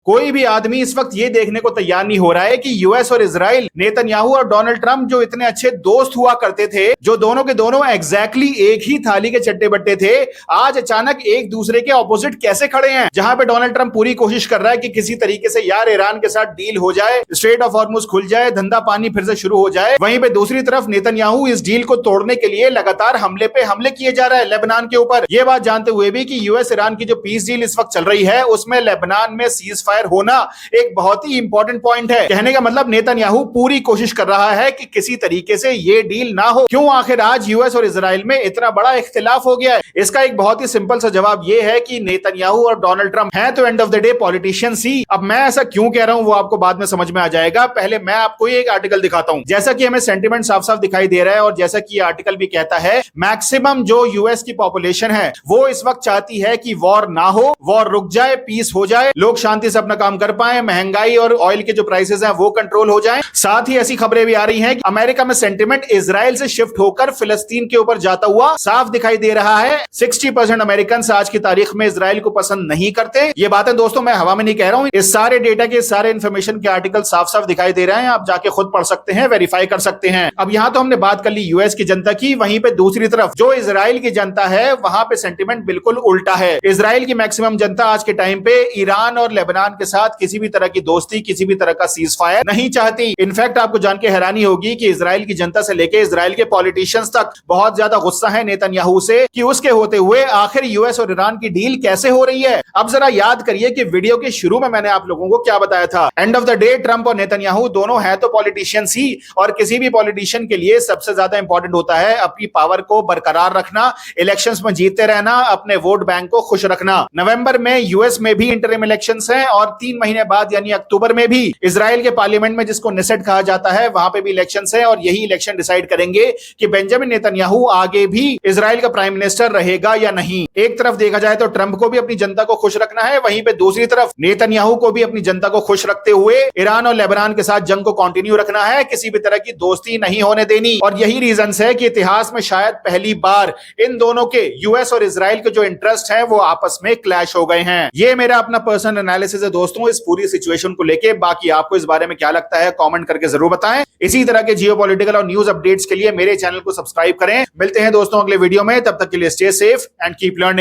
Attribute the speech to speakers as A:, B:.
A: कोई भी आदमी इस वक्त ये देखने को तैयार नहीं हो रहा है कि यूएस और इजराइल, नेतन्याहू और डोनाल्ड ट्रंप जो इतने अच्छे दोस्त हुआ करते थे, जो दोनों के दोनों एग्जैक्टली एक ही थाली के चट्टे बट्टे थे, आज अचानक एक दूसरे के ऑपोजिट कैसे खड़े हैं। जहां पे डोनाल्ड ट्रंप पूरी कोशिश कर रहा है कि किसी तरीके से यार ईरान के साथ डील हो जाए, स्ट्रेट ऑफ हॉर्मुज खुल जाए, धंधा पानी फिर से शुरू हो जाए, वहीं पे दूसरी तरफ नेतन्याहू इस डील को तोड़ने के लिए लगातार हमले पे हमले किए जा रहा है लेबनान के ऊपर। ये बात जानते हुए भी कि यूएस ईरान की जो पीस डील इस वक्त चल रही है उसमें लेबनान में सीज फायर होना एक बहुत ही इंपॉर्टेंट पॉइंट है। कहने का मतलब नेतन्याहू पूरी कोशिश कर रहा है कि किसी तरीके से ये डील ना हो। क्यों आखिर आज यूएस और इजराइल में इतना बड़ा इख्तिलाफ हो गया है? इसका एक बहुत ही सिंपल सा जवाब ये है कि नेतन्याहू और डोनाल्ड ट्रंप हैं तो end of the day politicians ही। अब मैं ऐसा क्यों कह रहा हूं वो आपको बाद में समझ में आ जाएगा। पहले मैं आपको एक आर्टिकल दिखाता हूं। जैसा कि हमें सेंटीमेंट साफ साफ दिखाई दे रहा है और जैसा कि ये आर्टिकल भी कहता है, मैक्सिमम जो यूएस की पॉपुलेशन है वो इस वक्त चाहती है कि वॉर ना हो, वॉर रुक जाए, पीस हो जाए, लोग शांति से अपना काम कर पाए, महंगाई और ऑयल के जो प्राइसेस हैं वो कंट्रोल हो जाएं। साथ ही ऐसी खबरें भी आ रही हैं कि अमेरिका में सेंटीमेंट इजराइल से शिफ्ट होकर फिलिस्तीन के ऊपर जाता हुआ साफ दिखाई दे रहा है। 60% अमेरिकन आज की तारीख में इजराइल को पसंद नहीं करते। ये बातें दोस्तों मैं हवा में नहीं कह रहा हूं, इस सारे डेटा के सारे इंफॉर्मेशन के आर्टिकल साफ साफ दिखाई दे रहे हैं, आप जाके खुद पढ़ सकते हैं, वेरीफाई कर सकते हैं। अब यहां तो हमने बात कर ली यूएस की जनता की, वहीं पे दूसरी तरफ जो इजराइल की जनता है वहां पे सेंटीमेंट बिल्कुल उल्टा है। इजराइल की मैक्सिमम जनता आज के टाइम पे ईरान और लेबनान के साथ किसी भी तरह की दोस्ती, किसी भी तरह का सीज फायर नहीं चाहती। इनफैक्ट आपको जान के हैरानी होगी कि इजराइल की जनता से लेकर इजराइल के पॉलिटिशियंस तक बहुत ज्यादा गुस्सा है नेतन्याहू से कि उसके होते हुए आखिर यूएस और ईरान की डील कैसे हो रही है। अब जरा याद करिए कि वीडियो के शुरू में मैंने आप लोगों को क्या बताया था। And of the day Trump और नेतन्याहू दोनों हैं तो पॉलिटिशियंस ही, और किसी भी पॉलिटिशियन के लिए सबसे ज्यादा इंपॉर्टेंट होता है अपनी पावर को बरकरार रखना, इलेक्शंस में जीतते रहना, अपने वोट बैंक को खुश रखना। नवंबर में यूएस में भी इंटरिम इलेक्शंस हैं और 3 महीने बाद यानी अक्टूबर में भी इजराइल के पार्लियामेंट में, जिसको नेसेट कहा जाता है, वहां पे भी इलेक्शंस हैं और यही इलेक्शन डिसाइड करेंगे कि बेंजामिन नेतन्याहू आगे भी इजराइल का प्राइम मिनिस्टर रहेगा या नहीं। एक तरफ देखा जाए तो ट्रंप को भी अपनी जनता को खुश रखना है, वहीं पे दूसरी तरफ नेतन्याहू को भी अपनी जनता को खुश रखते हुए ईरान और लेबनान के साथ जंग को कंटिन्यू रखना है, किसी भी तरह की दोस्ती नहीं होने देनी। और यही रीजन है कि इतिहास में शायद पहली बार इन दोनों के, यूएस और इजराइल के जो इंटरेस्ट है वो आपस में क्लैश हो गए हैं। ये मेरा अपना पर्सनल एनालिसिस है दोस्तों इस पूरी सिचुएशन को लेके। बाकी आपको इस बारे में क्या लगता है कमेंट करके जरूर बताएं। इसी तरह के जियोपॉलिटिकल और न्यूज अपडेट्स के लिए मेरे चैनल को सब्सक्राइब करें। मिलते हैं दोस्तों अगले वीडियो में, तब तक के लिए stay safe and keep learning.